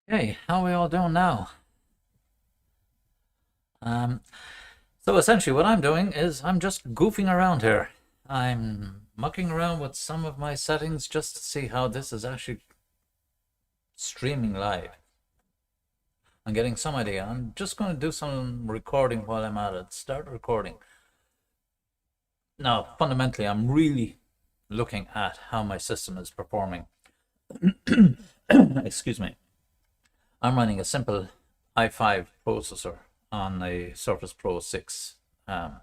Hey, how are we all doing now? Um, so essentially what I'm doing is I'm just goofing around here. I'm mucking around with some of my settings just to see how this is actually streaming live. I'm getting some idea. I'm just going to do some recording while I'm at it. Start recording. Now, fundamentally, I'm really looking at how my system is performing. Excuse me. I'm running a simple i5 processor on a Surface Pro 6 um,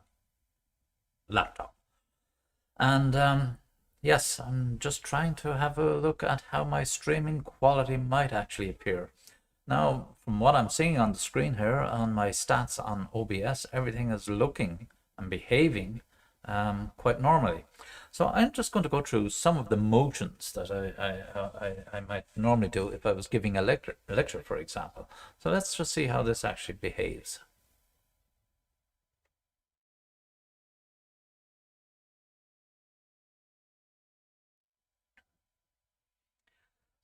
laptop. And yes, I'm just trying to have a look at how my streaming quality might actually appear. Now, from what I'm seeing on the screen here on my stats on OBS, everything is looking and behaving quite normally. So I'm just going to go through some of the motions that I might normally do if I was giving a lecture, for example. So let's just see how this actually behaves.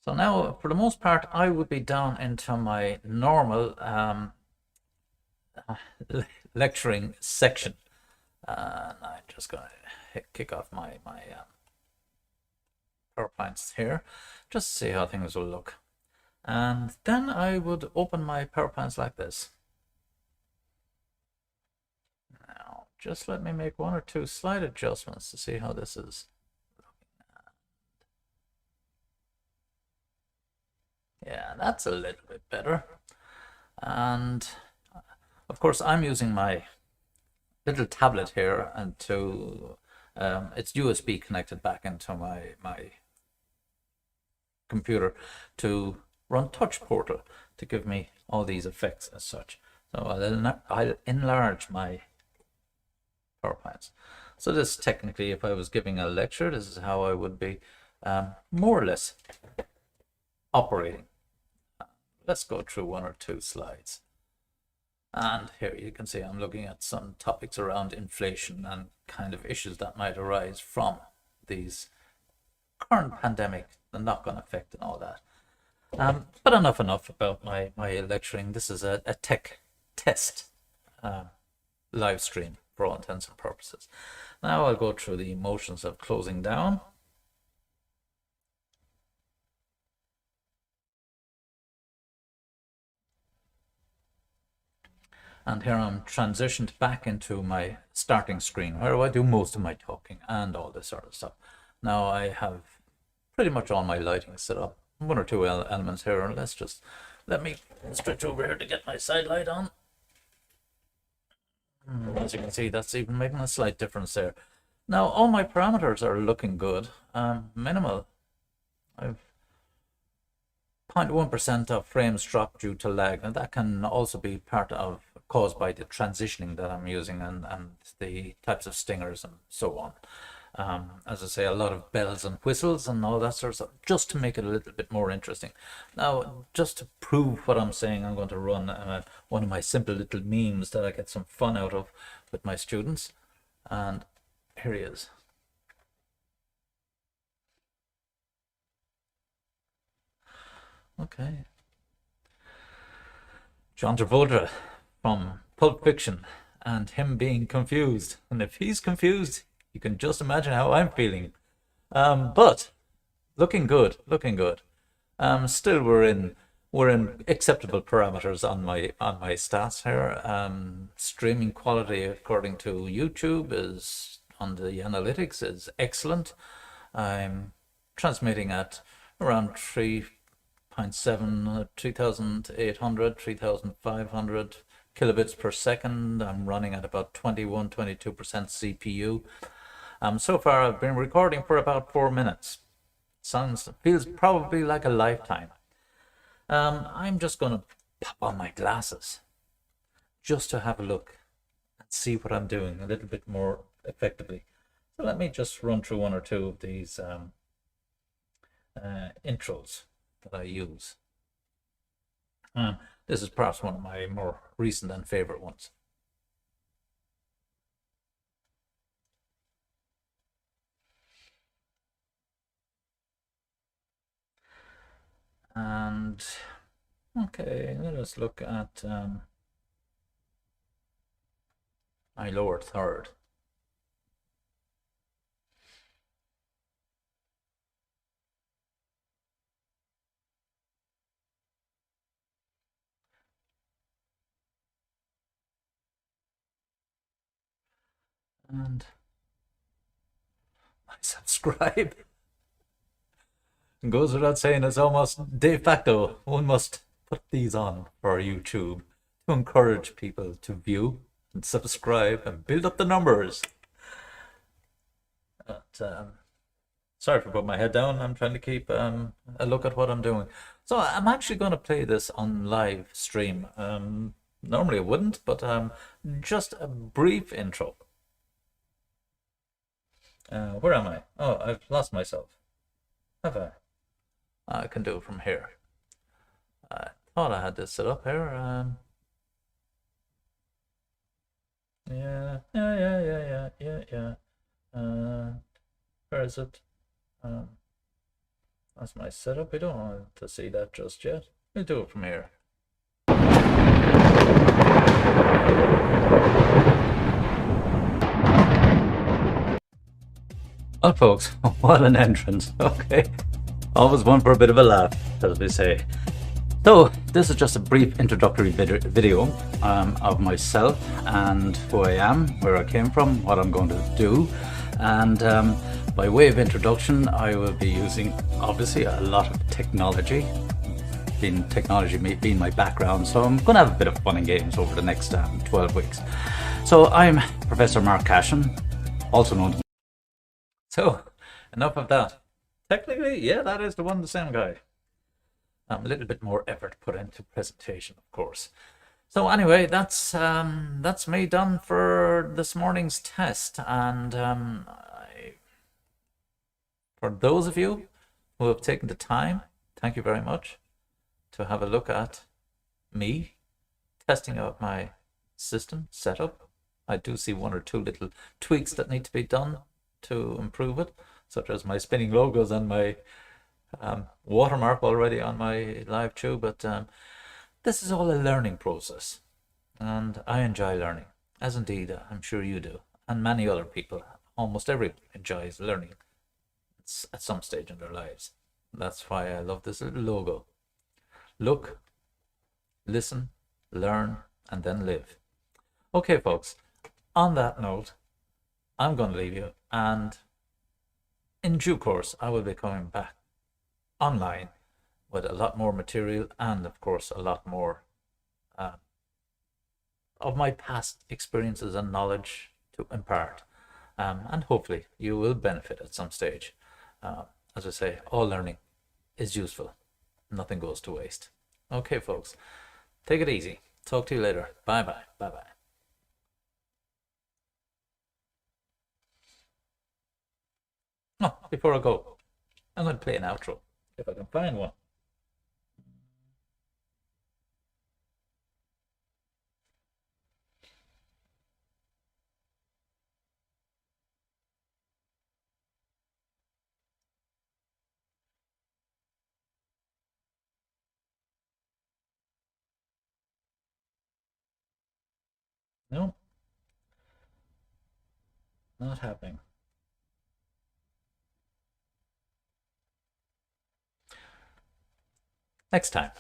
So now, for the most part, I would be down into my normal lecturing section. And I'm just going to kick off my PowerPoints here, just to see how things will look. And then I would open my PowerPoints like this. Now, just let me make one or two slight adjustments to see how this is. Yeah, that's a little bit better. And of course, I'm using my little tablet here and to it's USB connected back into my computer to run Touch Portal to give me all these effects as such. So I'll enlarge my PowerPoints. So this technically, if I was giving a lecture, this is how I would be more or less operating. Let's go through one or two slides. And here you can see I'm looking at some topics around inflation and kind of issues that might arise from these current pandemic, the knock-on effect and all that. But enough about my lecturing. This is a tech test live stream for all intents and purposes. Now I'll go through the motions of closing down. And here I'm transitioned back into my starting screen where I do most of my talking and all this sort of stuff. Now I have pretty much all my lighting set up. One or two elements here. Let me stretch over here to get my side light on. As you can see, that's even making a slight difference there. Now all my parameters are looking good. Minimal. I've 0.1% of frames drop due to lag, and that can also be part of caused by the transitioning that I'm using and the types of stingers and so on. As I say, a lot of bells and whistles and all that sort of stuff, just to make it a little bit more interesting. Now, just to prove what I'm saying, I'm going to run one of my simple little memes that I get some fun out of with my students. And here he is. Okay. John Travolta from Pulp Fiction and him being confused. And if he's confused, you can just imagine how I'm feeling. But looking good, looking good. Still we're in acceptable parameters on my stats here. Streaming quality according to YouTube is on the analytics is excellent. I'm transmitting at around 3.7, 3,800, 3,500 kilobits per second. I'm running at about 21, 22% CPU. So far I've been recording for about 4 minutes. Feels probably like a lifetime. I'm just gonna pop on my glasses just to have a look and see what I'm doing a little bit more effectively. So let me just run through one or two of these intros that I use. This is perhaps one of my more recent and favorite ones. And Okay, let us look at my lower third. And I subscribe. It goes without saying, it's almost de facto. One must put these on for YouTube to encourage people to view and subscribe and build up the numbers. But, sorry for putting my head down. I'm trying to keep a look at what I'm doing. So I'm actually going to play this on live stream. Normally I wouldn't, but just a brief intro. Where am I? Oh, I've lost myself. Have I? I can do it from here. I thought I had this set up here. Yeah. Where is it? That's my setup. I don't want to see that just yet. We'll do it from here. Well, folks, what an entrance. Okay. Always one for a bit of a laugh, as we say. So, this is just a brief introductory video of myself and who I am, where I came from, what I'm going to do. And by way of introduction, I will be using, obviously, a lot of technology, technology being my background. So I'm going to have a bit of fun and games over the next 12 weeks. So I'm Professor Marc Cashin, also known as... So, enough of that. Technically, yeah, that is the same guy. A little bit more effort put into presentation, of course. So anyway, that's me done for this morning's test. And for those of you who have taken the time, thank you very much, to have a look at me testing out my system setup. I do see one or two little tweaks that need to be done to improve it, such as my spinning logos and my watermark already on my live tube. But this is all a learning process, and I enjoy learning, as indeed I'm sure you do, and many other people. Almost everyone enjoys learning at some stage in their lives. That's why I love this little logo. Look, listen, learn, and then live. Okay, folks, on that note, I'm going to leave you, and in due course, I will be coming back online with a lot more material and, of course, a lot more of my past experiences and knowledge to impart. And hopefully you will benefit at some stage. As I say, all learning is useful. Nothing goes to waste. Okay, folks, take it easy. Talk to you later. Bye-bye. Bye-bye. Oh, before I go, I'm going to play an outro, if I can find one. No, not happening. Next time.